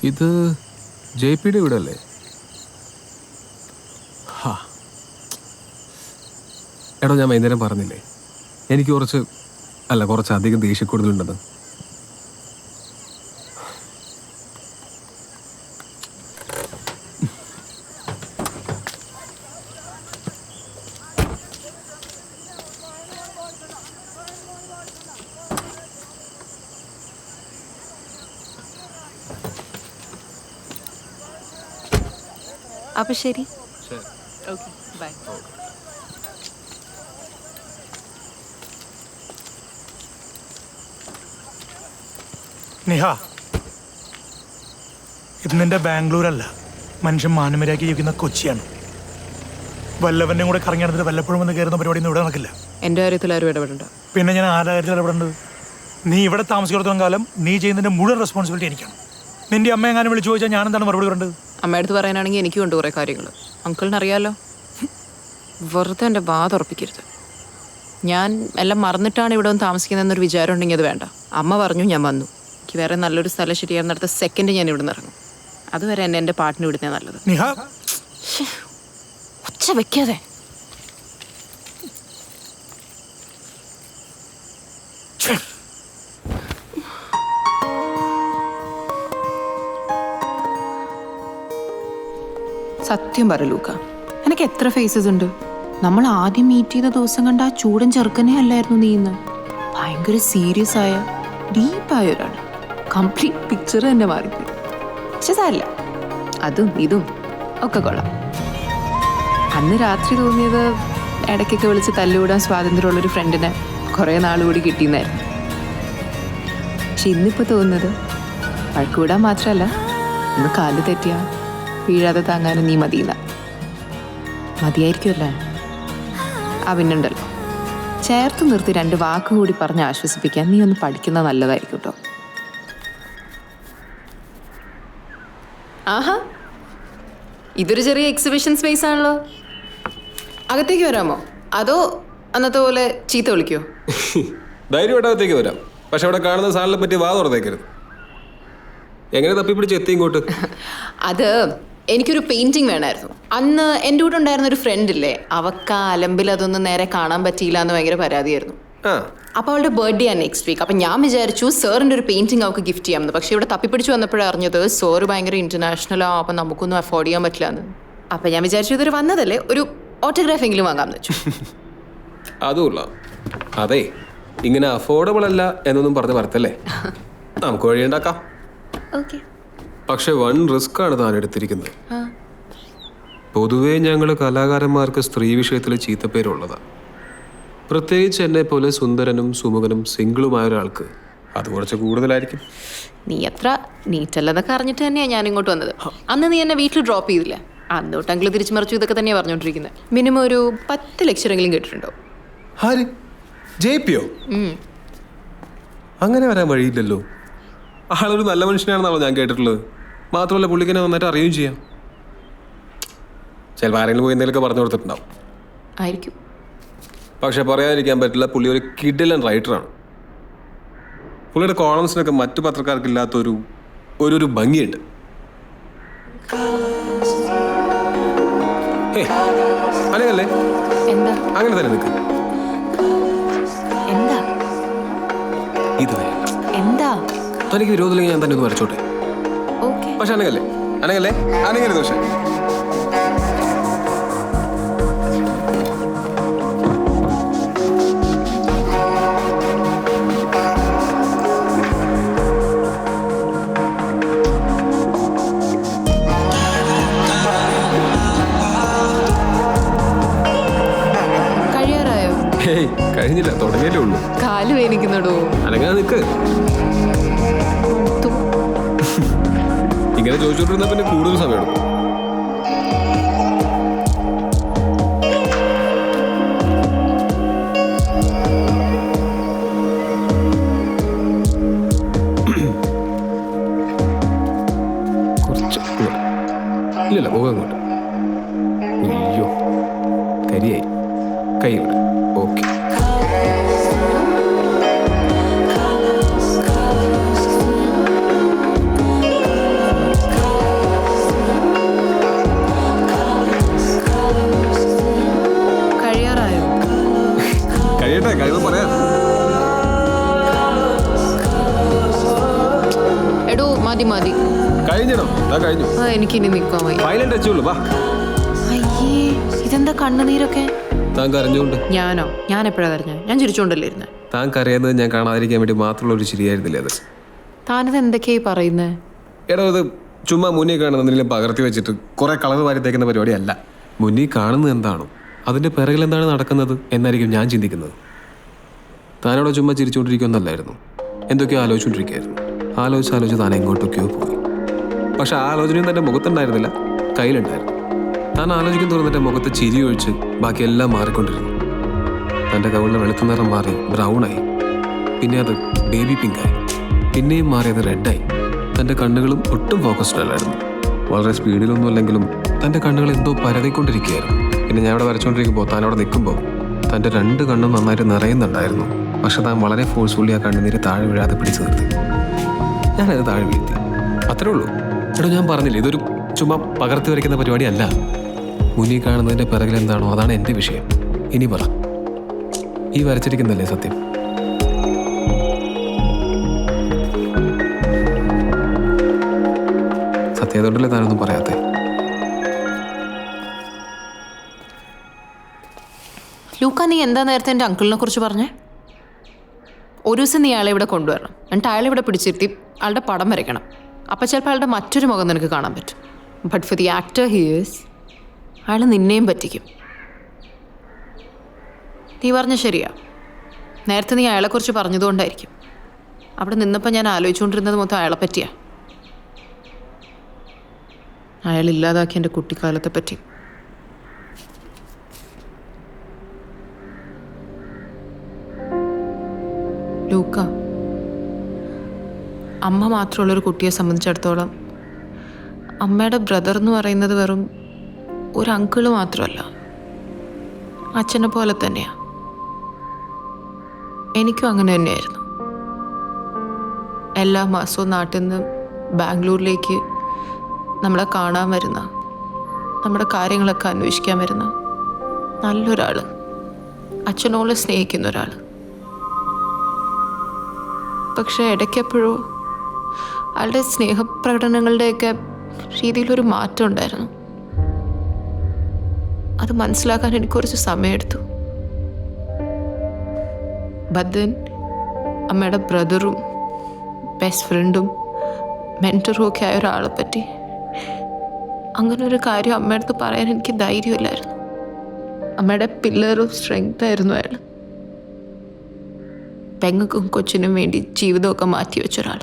ഇത് JPയുടെ വീടല്ലേ? എടോ, ഞാൻ വൈകുന്നേരം പറഞ്ഞില്ലേ എനിക്ക് കുറച്ചധികം ദേഷ്യക്കൂടുതലുണ്ടെന്ന്. അപ്പൊ ശരി, ഓക്കെ, ബൈ. നിഹ, ഇത് നിന്റെ ബാംഗ്ലൂരല്ല, മനുഷ്യൻ മാനമര്യാദയ്ക്ക് ജീവിക്കുന്ന കൊച്ചിയാണ്. വല്ലവന്റെ കൂടെ കറങ്ങി നടന്നിട്ട് വല്ലപ്പോഴും വന്ന് കയറുന്ന പരിപാടി ഒന്നും ഇവിടെ നടക്കില്ല. എന്റെ കാര്യത്തിൽ ആരും ഇടപെടണ്ട. പിന്നെ ഞാൻ ആരുടെ കാര്യത്തിൽ ഇടപെടേണ്ടത്? നീ ഇവിടെ താമസിച്ചിടത്തോളം കാലം നീ ചെയ്യുന്നതിന്റെ മുഴുവൻ റെസ്പോൺസിബിലിറ്റി എനിക്കാണ്. നിന്റെ അമ്മ എങ്ങാനും വിളിച്ചു ചോദിച്ചാൽ ഞാൻ എന്താണ് മറുപടി പറയേണ്ടത്? അമ്മയടുത്ത് പറയാനാണെങ്കിൽ എനിക്കുണ്ട് കുറേ കാര്യങ്ങൾ. അങ്കിളിന് അറിയാലോ. വെറുതെ എൻ്റെ വാ തുറപ്പിക്കരുത്. ഞാൻ എല്ലാം മറന്നിട്ടാണ് ഇവിടെ ഒന്ന് താമസിക്കുന്നതെന്നൊരു വിചാരം ഉണ്ടെങ്കിൽ അത് വേണ്ട. അമ്മ പറഞ്ഞു, ഞാൻ വന്നു. എനിക്ക് വേറെ നല്ലൊരു സ്ഥലം ശരിയാകുന്ന അടുത്ത സെക്കൻഡ് ഞാൻ ഇവിടെ നിന്ന് ഇറങ്ങും. അതുവരെ എന്നെ എൻ്റെ പാട്ടിന് വിടുന്നേ നല്ലത്. ഒച്ച വെക്കാതെ. സത്യം പറ ലൂക്ക, എനിക്ക് എത്ര ഫേസസ് ഉണ്ട്. നമ്മൾ ആദ്യം മീറ്റ് ചെയ്ത ദിവസം കണ്ട ആ ചൂടൻ ചെറുക്കനെ അല്ലായിരുന്നു നീ ഇന്ന്. ഭയങ്കര സീരിയസ് ആയ ഡീപ്പായ ഒരാൾ. കംപ്ലീറ്റ് പിക്ചർ തന്നെ മാറിപ്പോയി. പക്ഷെ സാരില്ല, അതും ഇതും ഒക്കെ കൊള്ളാം. അന്ന് രാത്രി തോന്നിയത് ഇടയ്ക്കൊക്കെ വിളിച്ച് തല്ലുകൂടാൻ സ്വാതന്ത്ര്യമുള്ളൊരു ഫ്രണ്ടിനെ കുറേ നാളുകൂടി കിട്ടിയെന്നായിരുന്നു. പക്ഷെ ഇന്നിപ്പോൾ തോന്നുന്നത് വഴക്കുകൂടാൻ മാത്രമല്ല, ഇന്ന് കാല് തെറ്റിയാ വീഴാതെ താങ്ങാനും നീ മതിയില്ല. മതിയായിരിക്കുമല്ലേ? ആ പിന്നുണ്ടല്ലോ, ചേർത്ത് നിർത്തി 2 വാക്ക് കൂടി പറഞ്ഞ് ആശ്വസിപ്പിക്കാൻ നീ ഒന്ന് പഠിക്കുന്നത് നല്ലതായിരിക്കും കേട്ടോ. ആഹാ, ഇതൊരു ചെറിയ എക്സിബിഷൻ സ്പേസ് ആണല്ലോ. അകത്തേക്ക് വരാമോ, അതോ അന്നത്തെ പോലെ ചീത്ത വിളിക്കോ? ധൈര്യമായിട്ട് അകത്തേക്ക് വരാം. പക്ഷെ അവിടെ കാണുന്ന സാധനത്തെ പറ്റി വാ തുറന്നേക്കരുത്. എങ്ങനെ തപ്പിപ്പിടിച്ച് എത്തി ഇങ്ങോട്ട്? അത് എനിക്കൊരു പെയിന്റിങ് വേണമായിരുന്നു. അന്ന് എൻ്റെ കൂടെ ഉണ്ടായിരുന്ന ഒരു ഫ്രണ്ട് ഇല്ലേ, അവൾക്ക് ആ അലമ്പിൽ അതൊന്നും നേരെ കാണാൻ പറ്റിയില്ല എന്ന് ഭയങ്കര പരാതിയായിരുന്നു. അപ്പോൾ അവളുടെ ബർത്ത്ഡേ ആണ് നെക്സ്റ്റ് വീക്ക്. അപ്പം ഞാൻ വിചാരിച്ചു സാറിൻ്റെ ഒരു പെയിന്റിങ് അവൾക്ക് ഗിഫ്റ്റ് ചെയ്യാമെന്ന്. പക്ഷേ ഇവിടെ തപ്പിപ്പിടിച്ച് വന്നപ്പോഴാണ് അറിഞ്ഞത് സാറ് ഭയങ്കര ഇന്റർനാഷണലാ, അപ്പം നമുക്കൊന്നും അഫോർഡ് ചെയ്യാൻ പറ്റില്ല എന്ന്. അപ്പം ഞാൻ വിചാരിച്ചു ഇതൊരു വന്നതല്ലേ, ഒരു ഓട്ടോഗ്രാഫ് എങ്കിലും വാങ്ങാമെന്ന് വെച്ചു. അതുമില്ല, അതെ, ഇങ്ങനെ അഫോർഡബിൾ അല്ല എന്നൊന്നും പറഞ്ഞ് വരത്തല്ലേ, നമുക്ക് വഴിയുണ്ടാക്കാം. ഓക്കെ, പക്ഷെ വൺ റിസ്ക് ആണ് താൻ എടുത്തിരിക്കുന്നത്. പൊതുവേ ഞങ്ങൾ കലാകാരന്മാർക്ക് സ്ത്രീ വിഷയത്തിൽ ചീത്തപ്പേരുള്ളതാണ്. പ്രത്യേകിച്ച് എന്നെ പോലെ സുന്ദരനും സുമുഖനും സിംഗിളുമായ ഒരാൾക്ക് അത് കുറച്ച് കൂടുതലായിരിക്കും. നീ അത്ര നീറ്റല്ലെന്നൊക്കെ അറിഞ്ഞിട്ട് തന്നെയാണ് ഞാൻ ഇങ്ങോട്ട് വന്നത്. അന്ന് നീ എന്നെ വീട്ടിൽ ഡ്രോപ്പ് ചെയ്തില്ല, അന്നോട്ടെങ്കിലും തിരിച്ചു മറിച്ചു ഇതൊക്കെ തന്നെയാണ് പറഞ്ഞുകൊണ്ടിരിക്കുന്നത്. മിനിമം ഒരു 10 ലെക്ചറെങ്കിലും കേട്ടിട്ടുണ്ടോ? JPയോ? അങ്ങനെ വരാൻ വഴിയില്ലല്ലോ. ആളൊരു നല്ല മനുഷ്യനാണെന്നാണോ ഞാൻ കേട്ടിട്ടുള്ളത്. മാത്രമല്ല പുള്ളിക്കനെ നന്നായിട്ട് അറിയുകയും ചെയ്യാം. ചിലപ്പോൾ ആരെങ്കിലും പോയി എന്തെങ്കിലുമൊക്കെ പറഞ്ഞു കൊടുത്തിട്ടുണ്ടാവും ആയിരിക്കും. പക്ഷെ പറയാതിരിക്കാൻ പറ്റില്ല, പുള്ളി ഒരു കിഡിലൻ റൈറ്ററാണ്. പുള്ളിയുടെ കോളംസിനൊക്കെ മറ്റു പത്രക്കാർക്കില്ലാത്തൊരു ഒരു ഭംഗിയുണ്ട്. അങ്ങനെയല്ലേ? എന്താ അങ്ങനെ തന്നെ നിൽക്ക്. എന്താ ഇത് എന്താ തനിക്ക് വിരോധമില്ലെങ്കിൽ ഞാൻ തന്നെ ഒന്ന് വരച്ചോട്ടെ. പക്ഷെ അനങ്ങല്ലേ അനങ്ങല്ലേ അനങ്ങരുത്. പക്ഷെ കഴിയാറായോ? കഴിഞ്ഞില്ല, തുടങ്ങിയല്ലേ ഉള്ളൂ. കാല് വേനിക്കുന്നുടോ. അനങ്ങാ നിക്ക്. ഇങ്ങനെ ചോദിച്ചോണ്ടിരുന്ന പിന്നെ കൂടുതൽ സമയം എടുക്കും. കുറച്ച് ഇല്ലല്ല, പോകാൻ അങ്ങോട്ട്. അയ്യോ, കരിയായി. കൈ ഇവിടെ. ഓക്കെ. മതി മതി. കഴിഞ്ഞോ? കഴിഞ്ഞു. എനിക്കിനി നിൽക്കാൻ വയ്യ. ഫൈനൽ ടച്ചേ ഉള്ളൂ. വാ. അയ്യേ, ഇതെന്താ കണ്ണുനീരൊക്കെ? താൻ കരഞ്ഞുകൊണ്ട്. ഞാനോ? ഞാൻ എപ്പോഴാ കരഞ്ഞ? ഞാൻ ചിരിച്ചോണ്ടല്ലേ ഇരുന്നേ. താൻ കരയുന്നത് ഞാൻ കാണാതിരിക്കാൻ വേണ്ടി മാത്രമുള്ള ഒരു ചിരിയായിരുന്നില്ലേ അത്? താനിത് എന്തൊക്കെയായി പറയുന്നേ? എടോ, അത് ചുമ്മാ മുന്നിൽ കാണുന്നതിലും പകർത്തി വെച്ചിട്ട് കുറെ കളർ വാരി തേക്കുന്ന പരിപാടിയല്ല. മുന്നിൽ കാണുന്നത് എന്താണോ അതിന്റെ പിറകിൽ എന്താണ് നടക്കുന്നത് എന്നായിരിക്കും ഞാൻ ചിന്തിക്കുന്നത്. താനോടെ ചുമ്മാ ചിരിച്ചുകൊണ്ടിരിക്കുന്നല്ലായിരുന്നു, എന്തൊക്കെയോ ആലോചിച്ചുകൊണ്ടിരിക്കുകയായിരുന്നു. ആലോചിച്ച് താൻ എങ്ങോട്ടൊക്കെയോ പോയി. പക്ഷെ ആ ആലോചനയും തൻ്റെ മുഖത്തുണ്ടായിരുന്നില്ല, കയ്യിലുണ്ടായിരുന്നു. താൻ ആലോചിക്കും തോറും തൻ്റെ മുഖത്ത് ചിരി ഒഴിച്ച് ബാക്കിയെല്ലാം മാറിക്കൊണ്ടിരുന്നു. തൻ്റെ കവിളിലെ വെളുത്ത നിറം മാറി ബ്രൗണായി, പിന്നെ അത് ബേബി പിങ്കായി, പിന്നെയും മാറിയത് റെഡായി. തൻ്റെ കണ്ണുകളും ഒട്ടും ഫോക്കസ്ഡ് അല്ലായിരുന്നു. വളരെ സ്പീഡിലൊന്നും അല്ലെങ്കിലും തൻ്റെ കണ്ണുകൾ എന്തോ പരതിക്കൊണ്ടിരിക്കുകയായിരുന്നു. പിന്നെ ഞാൻ അവിടെ വരച്ചുകൊണ്ടിരിക്കുമ്പോൾ താൻ അവിടെ നിൽക്കുമ്പോൾ തൻ്റെ 2 കണ്ണും നന്നായിട്ട് നിറയുന്നുണ്ടായിരുന്നു. പക്ഷെ താൻ വളരെ ഫോഴ്സ്ഫുള്ളി ആ കണ്ണുനീര് താഴെ വീഴാതെ പിടിച്ചു നിർത്തി. ഞാനത് താഴെ വീഴ്ത്തി, അത്രേ ഉള്ളൂ. എടോ, ഞാൻ പറഞ്ഞില്ലേ, ഇതൊരു ചുമ്മാ പകർത്തി വരയ്ക്കുന്ന പരിപാടിയല്ല. മുന്നിൽ കാണുന്നതിൻ്റെ പിറകിൽ എന്താണോ അതാണ് എൻ്റെ വിഷയം. ഇനി പറ, ഈ വരച്ചിരിക്കുന്നല്ലേ സത്യം? സത്യതുകൊണ്ടല്ലേ താനൊന്നും പറയാത്തേ? ലൂക്ക, നീ എന്താ നേരത്തെ എൻ്റെ അങ്കിളിനെ കുറിച്ച് പറഞ്ഞേ? ഒരു ദിവസം നീ അയാളെ ഇവിടെ കൊണ്ടുവരണം, എന്നിട്ട് അയാളെ ഇവിടെ പിടിച്ചിരുത്തി ആളുടെ പടം വരയ്ക്കണം. അപ്പം ചിലപ്പോൾ അയാളുടെ മറ്റൊരു മുഖം നിനക്ക് കാണാൻ പറ്റും. But for the actor here's, അയാൾ നിന്നെയും പറ്റിക്കും. നീ പറഞ്ഞ ശരിയാ. നേരത്തെ നീ അയാളെക്കുറിച്ച് പറഞ്ഞതുകൊണ്ടായിരിക്കും. അവിടെ നിന്നപ്പോൾ ഞാൻ ആലോചിച്ചുകൊണ്ടിരുന്നത് മൊത്തം അയാളെ പറ്റിയാ. അയാൾ ഇല്ലാതാക്കിയ എൻ്റെ കുട്ടിക്കാലത്തെ പറ്റി. ലൂക്ക, അമ്മ മാത്രമുള്ളൊരു കുട്ടിയെ സംബന്ധിച്ചിടത്തോളം അമ്മയുടെ ബ്രദർ എന്ന് പറയുന്നത് വെറും ഒരു അങ്കിള് മാത്രമല്ല, അച്ഛനെ പോലെ തന്നെയാണ്. എനിക്കും അങ്ങനെ തന്നെയായിരുന്നു. എല്ലാ മാസവും നാട്ടിൽ നിന്ന് ബാംഗ്ലൂരിലേക്ക് നമ്മളെ കാണാൻ വരുന്ന, നമ്മുടെ കാര്യങ്ങളൊക്കെ അന്വേഷിക്കാൻ വരുന്ന നല്ലൊരാൾ, അച്ഛനോട് സ്നേഹിക്കുന്ന ഒരാൾ. പക്ഷെ ഇടയ്ക്കെപ്പോഴോ അയാളുടെ സ്നേഹപ്രകടനങ്ങളുടെയൊക്കെ രീതിയിലൊരു മാറ്റം ഉണ്ടായിരുന്നു. അത് മനസ്സിലാക്കാൻ എനിക്ക് കുറച്ച് സമയമെടുത്തു. ബദൻ അമ്മയുടെ ബ്രദറും ബെസ്റ്റ് ഫ്രണ്ടും മെൻറ്ററും ഒക്കെ ആയ ഒരാളെ പറ്റി അങ്ങനെ ഒരു കാര്യം അമ്മയുടെ അടുത്ത് പറയാൻ എനിക്ക് ധൈര്യമില്ലായിരുന്നു. അമ്മയുടെ പില്ലർ ഓഫ് സ്ട്രെങ്ത് ആയിരുന്നു അയാൾ. പെങ്ങൾക്കും കൊച്ചിനും വേണ്ടി ജീവിതമൊക്കെ മാറ്റി വെച്ചൊരാൾ.